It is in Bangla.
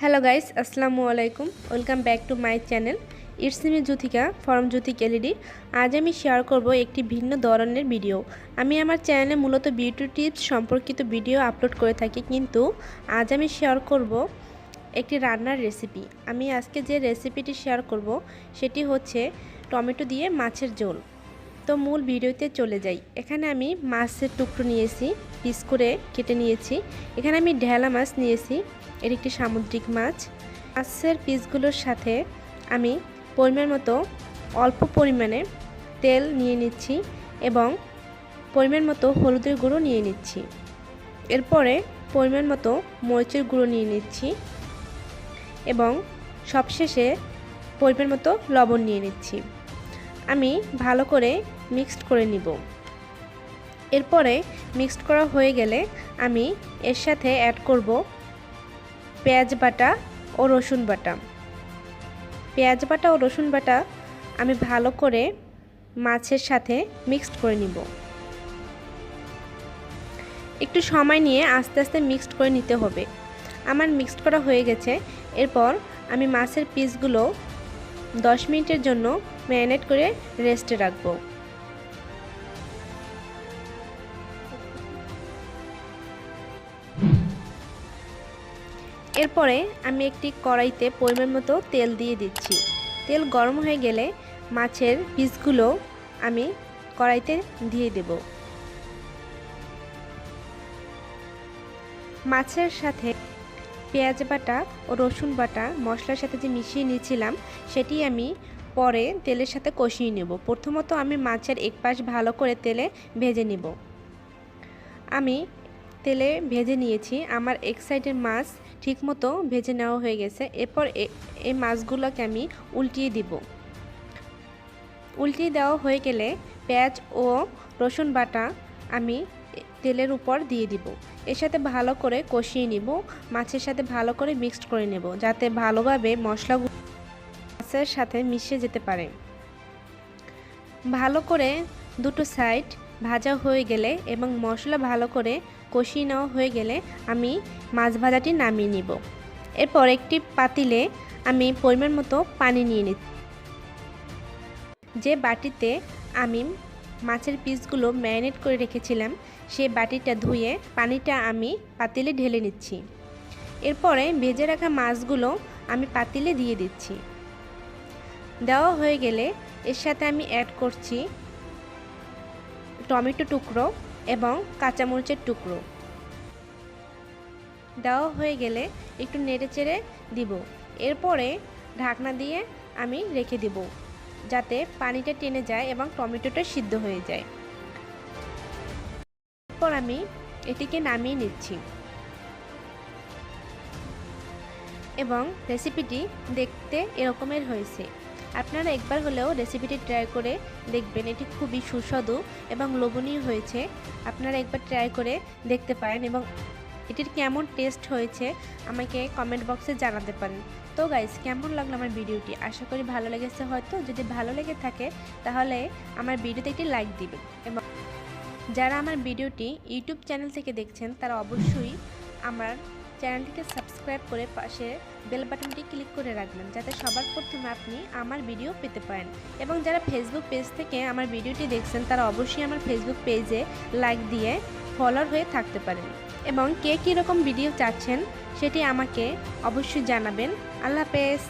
Hello guys, Assalamu alaikum. Welcome back to my channel. It's me Zuthika from Zuthika LED. আজ আমি শেয়ার করব একটি ভিন্ন ধরনের ভিডিও। আমি আমার চ্যানেলে মূলত বিউটি টিপস সম্পর্কিত ভিডিও আপলোড করে থাকি, কিন্তু আজ আমি শেয়ার করব একটি রান্নার রেসিপি। আমি আজকে যে রেসিপিটি শেয়ার করব সেটি হচ্ছে টমেটো দিয়ে মাছের ঝোল। তো মূল ভিডিওতে চলে যাই। এখানে আমি মাছের টুকরো নিয়েছি, পিস করে কেটে নিয়েছি। এখানে আমি ঢেলা মাছ নিয়েছি, এর একটি সামুদ্রিক মাছ। মাছের পিসগুলোর সাথে আমি পরিমাণ মতো অল্প পরিমাণে তেল নিয়ে নিচ্ছি এবং পরিমাণ মতো হলুদের গুঁড়ো নিয়ে নিচ্ছি। এরপরে পরিমাণ মতো মরিচের গুঁড়ো নিয়ে নিচ্ছি এবং সবশেষে পরিমাণ মতো লবণ নিয়ে নিচ্ছি। আমি ভালো করে মিক্সড করে নিব। এরপরে মিক্সড করা হয়ে গেলে আমি এর সাথে অ্যাড করব পেঁয়াজ বাটা ও রসুন বাটা। পেঁয়াজ বাটা ও রসুন বাটা আমি ভালো করে মাছের সাথে মিক্সড করে নিব। একটু সময় নিয়ে আস্তে আস্তে মিক্সড করে নিতে হবে। আমার মিক্সড করা হয়ে গেছে। এরপর আমি মাছের পিসগুলো 10 মিনিটের জন্য ম্যারিনেট করে রেস্টে রাখব। এরপরে আমি একটি কড়াইতে পরিমাণ মতো তেল দিয়ে দিচ্ছি। তেল গরম হয়ে গেলে মাছের পিসগুলো আমি কড়াইতে দিয়ে দেব। মাছের সাথে পেঁয়াজ বাটা ও রসুন বাটা মশলার সাথে যে মিশিয়ে নিয়েছিলাম সেটি আমি পরে তেলের সাথে কষিয়ে নেব। প্রথমত আমি মাছের এক পাশ ভালো করে তেলে ভেজে নেব। আমি তেলে ভেজে নিয়েছি। আমার এক সাইডের মাছ ঠিকমতো ভেজে নেওয়া হয়ে গেছে। এরপর এই মাছগুলোকে আমি উল্টিয়ে দিব। উল্টিয়ে দেওয়া হয়ে গেলে পেঁয়াজ ও রসুন বাটা আমি তেলের উপর দিয়ে দিব। এর সাথে ভালো করে কষিয়ে নিব। মাছের সাথে ভালো করে মিক্সড করে নেব, যাতে ভালোভাবে মশলাগুলো মাছের সাথে মিশে যেতে পারে। ভালো করে দুটো সাইড ভাজা হয়ে গেলে এবং মশলা ভালো করে কষিয়ে নেওয়া হয়ে গেলে আমি মাছ ভাজাটি নামিয়ে নিব। এরপর একটি পাতিলে আমি পরিমাণ মতো পানি নিয়ে নিচ্ছি। যে বাটিতে আমি মাছের পিসগুলো ম্যারিনেট করে রেখেছিলাম সেই বাটিটা ধুয়ে পানিটা আমি পাতিলে ঢেলে নিচ্ছি। এরপরে ভেজে রাখা মাছগুলো আমি পাতিলে দিয়ে দিচ্ছি। দেওয়া হয়ে গেলে এর সাথে আমি অ্যাড করছি টমেটো টুকরো এবং কাঁচামরিচের টুকরো। দেওয়া হয়ে গেলে একটু নেড়েচেড়ে দিব। এরপরে ঢাকনা দিয়ে আমি রেখে দিব, যাতে পানিটা টেনে যায় এবং টমেটোটা সিদ্ধ হয়ে যায়। এরপর আমি এটিকে নামিয়ে নিচ্ছি এবং রেসিপিটি দেখতে এরকমের হয়েছে। আপনারা একবার হলেও রেসিপিটি ট্রাই করে দেখবেন। এটি খুবই সুস্বাদু এবং লোভনীয় হয়েছে। আপনারা একবার ট্রাই করে দেখতে পারেন এবং এটির কেমন টেস্ট হয়েছে আমাকে কমেন্ট বক্সে জানাতে পারেন। তো গাইস, কেমন লাগলো আমার ভিডিওটি? আশা করি ভালো লেগেছে। হয়তো যদি ভালো লেগে থাকে তাহলে আমার ভিডিওতে একটি লাইক দিবেন এবং যারা আমার ভিডিওটি ইউটিউব চ্যানেল থেকে দেখছেন তারা অবশ্যই আমার চ্যানেলটিকে সাবস্ক্রাইব করে পাশে বেল বাটনটি ক্লিক করে রাখবেন, যাতে সবার প্রথমে আপনি আমার ভিডিও পেতে পারেন। এবং যারা ফেসবুক পেজ থেকে আমার ভিডিওটি দেখছেন তারা অবশ্যই আমার ফেসবুক পেজে লাইক দিয়ে ফলোয়ার হয়ে থাকতে পারেন। এবং কে কীরকম ভিডিও চাচ্ছেন সেটি আমাকে অবশ্যই জানাবেন। আল্লাহ হাফেজ।